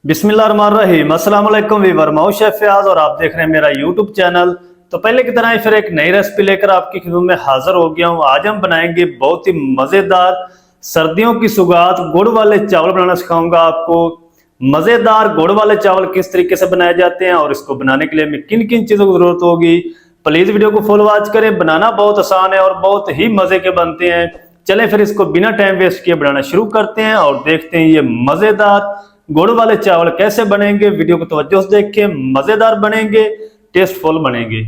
बिस्मिल्लाहिर्रहमानिर्रहीम। अस्सलाम वालेकुम वीवर, मैं शेफ फयाज और आप देख रहे हैं मेरा यूट्यूब चैनल। तो पहले की तरह ही फिर एक नई रेसिपी लेकर आपकी खिदमत में हाजिर हो गया हूँ। आज हम बनाएंगे बहुत ही मज़ेदार सर्दियों की सौगात गुड़ वाले चावल बनाना सिखाऊंगा आपको। मज़ेदार गुड़ वाले चावल किस तरीके से बनाए जाते हैं और इसको बनाने के लिए हमें किन किन चीज़ों की ज़रूरत होगी, प्लीज़ वीडियो को फुल वॉच करें। बनाना बहुत आसान है और बहुत ही मज़े के बनते हैं। चलें फिर इसको बिना टाइम वेस्ट किए बनाना शुरू करते हैं और देखते हैं ये मज़ेदार गुड़ वाले चावल कैसे बनेंगे। वीडियो को तवज्जो से देखें, मज़ेदार बनेंगे, टेस्टफुल बनेंगे।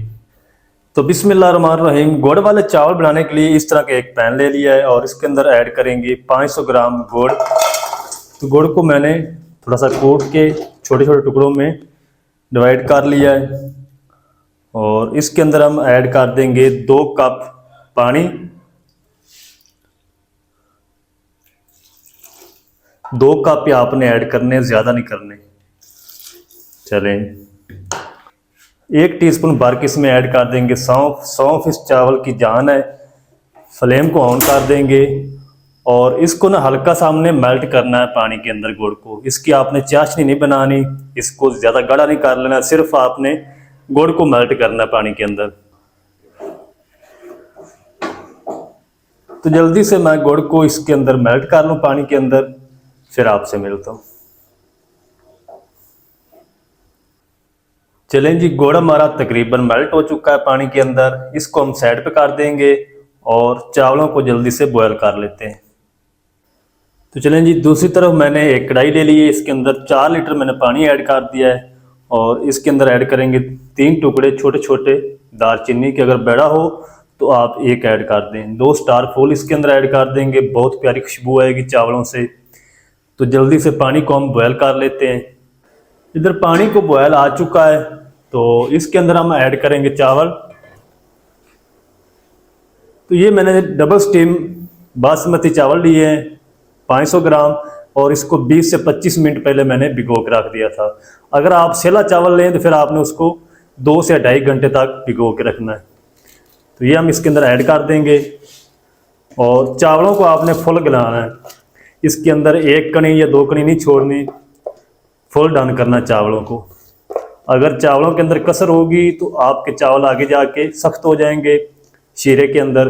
तो बिस्मिल्लाहिर्रहमानिर्रहीम। गुड़ वाले चावल बनाने के लिए इस तरह का एक पैन ले लिया है और इसके अंदर ऐड करेंगे 500 ग्राम गुड़। तो गुड़ को मैंने थोड़ा सा कूट के छोटे छोटे टुकड़ों में डिवाइड कर लिया है और इसके अंदर हम ऐड कर देंगे 2 कप पानी। 2 कप ही आपने ऐड करने, ज़्यादा नहीं करने। चलें, 1 टीस्पून भर के इसमें ऐड कर देंगे सौंफ। सौंफ इस चावल की जान है। फ्लेम को ऑन कर देंगे और इसको ना हल्का सा हमने मेल्ट करना है पानी के अंदर गुड़ को। इसकी आपने चाशनी नहीं बनानी, इसको ज़्यादा गाढ़ा नहीं कर लेना, सिर्फ आपने गुड़ को मेल्ट करना है पानी के अंदर। तो जल्दी से मैं गुड़ को इसके अंदर मेल्ट कर लूँ पानी के अंदर, फिर आपसे मिलता हूँ। चलें जी, गुड़ हमारा तकरीबन मेल्ट हो चुका है पानी के अंदर। इसको हम साइड पे कर देंगे और चावलों को जल्दी से बॉयल कर लेते हैं। तो चलें जी, दूसरी तरफ मैंने एक कढ़ाई ले ली है। इसके अंदर 4 लीटर मैंने पानी ऐड कर दिया है और इसके अंदर ऐड करेंगे 3 टुकड़े छोटे छोटे दालचीनी के। अगर बड़ा हो तो आप 1 ऐड कर दें। 2 स्टार फूल इसके अंदर ऐड कर देंगे, बहुत प्यारी खुशबू आएगी चावलों से। तो जल्दी से पानी को हम बॉयल कर लेते हैं। इधर पानी को बॉयल आ चुका है तो इसके अंदर हम ऐड करेंगे चावल। तो ये मैंने डबल स्टीम बासमती चावल लिए हैं 500 ग्राम और इसको 20 से 25 मिनट पहले मैंने भिगो के रख दिया था। अगर आप सेला चावल लें तो फिर आपने उसको 2 से 2.5 घंटे तक भिगो के रखना है। तो ये हम इसके अंदर ऐड कर देंगे और चावलों को आपने फुल गलाना है। इसके अंदर 1 कणी या 2 कणी नहीं छोड़नी, फुल डन करना चावलों को। अगर चावलों के अंदर कसर होगी तो आपके चावल आगे जाके सख्त हो जाएंगे शीरे के अंदर।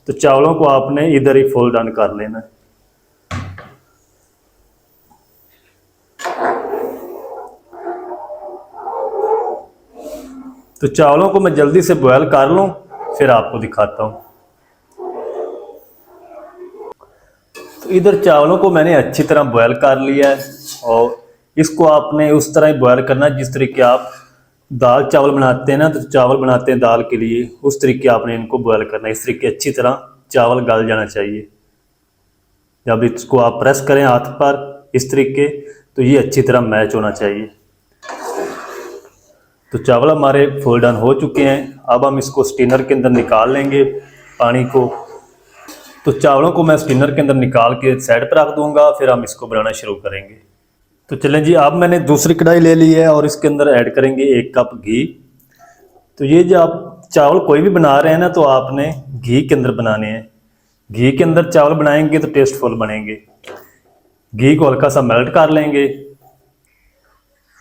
तो चावलों को आपने इधर ही फुल डन कर लेना है। तो चावलों को मैं जल्दी से बॉयल कर लूं, फिर आपको दिखाता हूं। तो इधर चावलों को मैंने अच्छी तरह बॉयल कर लिया है और इसको आपने उस तरह ही बॉयल करना है जिस तरीके आप दाल चावल बनाते हैं ना। तो चावल बनाते हैं दाल के लिए, उस तरीके आपने इनको बॉयल करना है। इस तरीके अच्छी तरह चावल गल जाना चाहिए। जब इसको आप प्रेस करें हाथ पर इस तरीके, तो ये अच्छी तरह मैच होना चाहिए। तो चावल हमारे फुल डन हो चुके हैं। अब हम इसको स्टीनर के अंदर निकाल लेंगे पानी को। तो चावलों को मैं स्टीनर के अंदर निकाल के साइड पर रख दूंगा, फिर हम इसको बनाना शुरू करेंगे। तो चलें जी, अब मैंने दूसरी कढ़ाई ले ली है और इसके अंदर ऐड करेंगे 1 कप घी। तो ये जो आप चावल कोई भी बना रहे हैं ना, तो आपने घी के अंदर बनाने हैं। घी के अंदर चावल बनाएंगे तो टेस्टफुल बनेंगे। घी को हल्का सा मेल्ट कर लेंगे।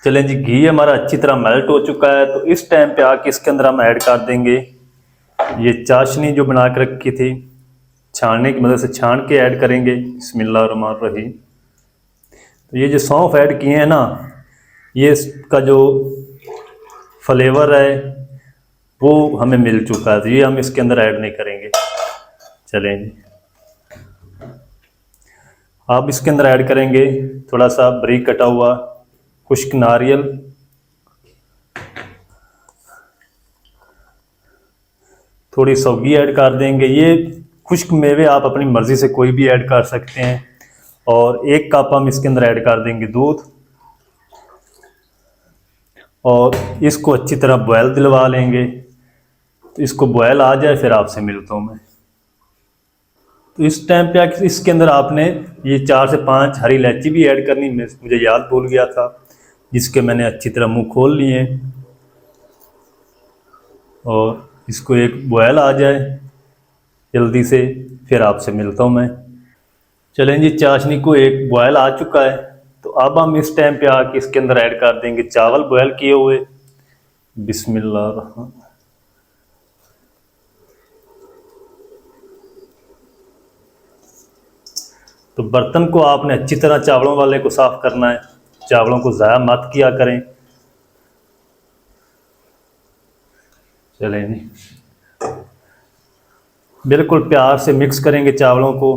चलें जी, घी हमारा अच्छी तरह मेल्ट हो चुका है। तो इस टाइम पे आके इसके अंदर हम ऐड कर देंगे ये चाशनी जो बना के रखी थी, छानने की मदद से छान के ऐड करेंगे। बिस्मिल्लाहिर्रहमानिर्रहीम। तो ये जो सौंफ ऐड किए हैं ना, ये इसका जो फ्लेवर है वो हमें मिल चुका है, तो ये हम इसके अंदर ऐड नहीं करेंगे। चलें जी, अब इसके अंदर ऐड करेंगे थोड़ा सा बारीक कटा हुआ खुश्क नारियल, थोड़ी सौगी ऐड कर देंगे। ये खुश्क मेवे आप अपनी मर्ज़ी से कोई भी ऐड कर सकते हैं। और 1 कप हम इसके अंदर ऐड कर देंगे दूध और इसको अच्छी तरह बॉयल दिलवा लेंगे। तो इसको बॉयल आ जाए फिर आपसे मिलता हूँ मैं। तो इस टाइम पे इसके अंदर आपने ये 4 से 5 हरी इलायची भी ऐड करनी, मुझे याद भूल गया था, जिसके मैंने अच्छी तरह मुंह खोल लिए। और इसको एक बॉयल आ जाए जल्दी से, फिर आपसे मिलता हूँ मैं। चलें जी, चाशनी को एक बॉयल आ चुका है तो अब हम इस टाइम पे आके इसके अंदर ऐड कर देंगे चावल बॉयल किए हुए। बिस्मिल्लाह। तो बर्तन को आपने अच्छी तरह चावलों वाले को साफ करना है, चावलों को ज़ाया मत किया करें। चलें जी, बिल्कुल प्यार से मिक्स करेंगे चावलों को।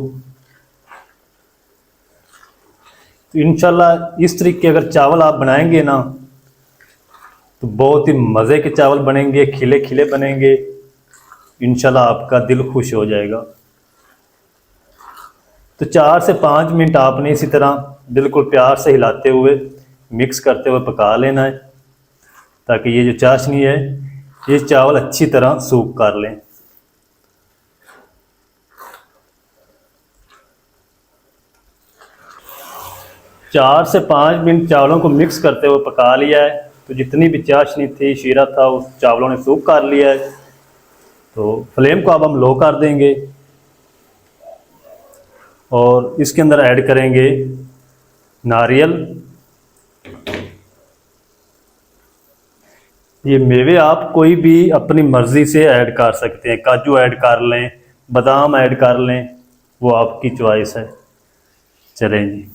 तो इंशाल्लाह इस तरीके अगर चावल आप बनाएंगे ना तो बहुत ही मज़े के चावल बनेंगे, खिले खिले बनेंगे। इंशाल्लाह आपका दिल खुश हो जाएगा। तो 4 से 5 मिनट आपने इसी तरह बिल्कुल प्यार से हिलाते हुए मिक्स करते हुए पका लेना है, ताकि ये जो चाशनी है ये चावल अच्छी तरह सूख कर लें। चार से 5 मिनट चावलों को मिक्स करते हुए पका लिया है। तो जितनी भी चाशनी थी, शीरा था, उस चावलों ने सूख कर लिया है। तो फ्लेम को अब हम लो कर देंगे और इसके अंदर ऐड करेंगे नारियल। ये मेवे आप कोई भी अपनी मर्ज़ी से ऐड कर सकते हैं, काजू ऐड कर लें, बादाम ऐड कर लें, वो आपकी चॉइस है। चलें जी,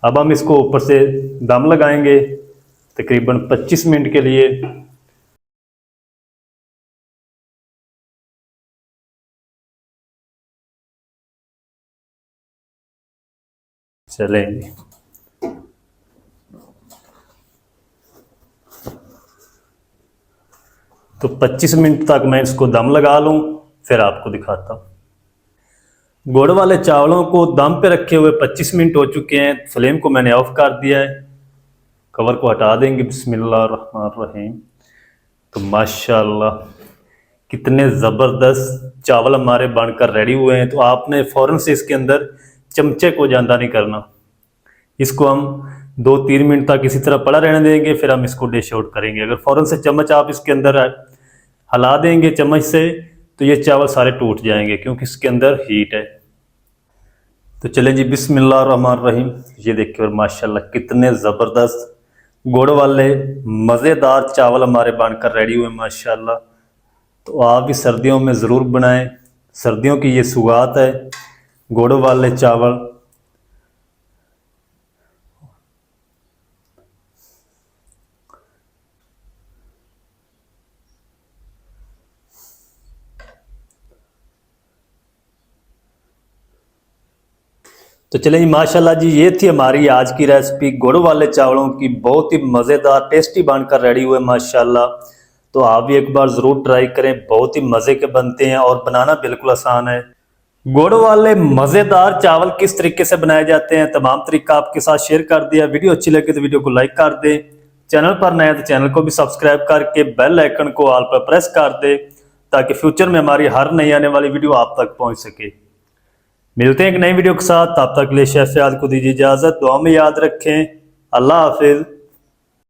अब हम इसको ऊपर से दम लगाएंगे तकरीबन 25 मिनट के लिए। चलेंगे, तो 25 मिनट तक मैं इसको दम लगा लूं, फिर आपको दिखाता हूँ। गुड़ वाले चावलों को दम पे रखे हुए 25 मिनट हो चुके हैं। फ्लेम को मैंने ऑफ कर दिया है, कवर को हटा देंगे। बिस्मिल्लाहिर्रहमानिर्रहीम। तो माशाल्लाह कितने ज़बरदस्त चावल हमारे बनकर रेडी हुए हैं। तो आपने फ़ौरन से इसके अंदर चमचे को ज्यादा नहीं करना, इसको हम 2-3 मिनट तक इसी तरह पड़ा रहने देंगे, फिर हम इसको डिश आउट करेंगे। अगर फ़ौरन से चम्मच आप इसके अंदर हिला देंगे चम्मच से तो ये चावल सारे टूट जाएंगे, क्योंकि इसके अंदर हीट है। तो चलें जी, बिस्मिल्लाहिर्रहमानिर्रहीम। ये देखिए और माशाल्लाह कितने ज़बरदस्त गुड़ वाले मज़ेदार चावल हमारे बनकर रेडी हुए माशाल्लाह। तो आप भी सर्दियों में ज़रूर बनाएं, सर्दियों की ये सुगात है, गुड़ वाले चावल। तो चलें जी, माशाल्लाह जी, ये थी हमारी आज की रेसिपी गुड़ वाले चावलों की। बहुत ही मज़ेदार टेस्टी बनकर रेडी हुए माशाल्लाह। तो आप भी एक बार ज़रूर ट्राई करें, बहुत ही मज़े के बनते हैं और बनाना बिल्कुल आसान है। गुड़ वाले मज़ेदार चावल किस तरीके से बनाए जाते हैं, तमाम तरीका आपके साथ शेयर कर दिया। वीडियो अच्छी लगे तो वीडियो को लाइक कर दें, चैनल पर नए तो चैनल को भी सब्सक्राइब करके बेल आइकन को ऑल पर प्रेस कर दें, ताकि फ्यूचर में हमारी हर नई आने वाली वीडियो आप तक पहुँच सके। मिलते हैं एक नई वीडियो के साथ, तब तक के लिए शेफ फयाद को दीजिए इजाज़त। दुआ में याद रखें। अल्लाह हाफिज़।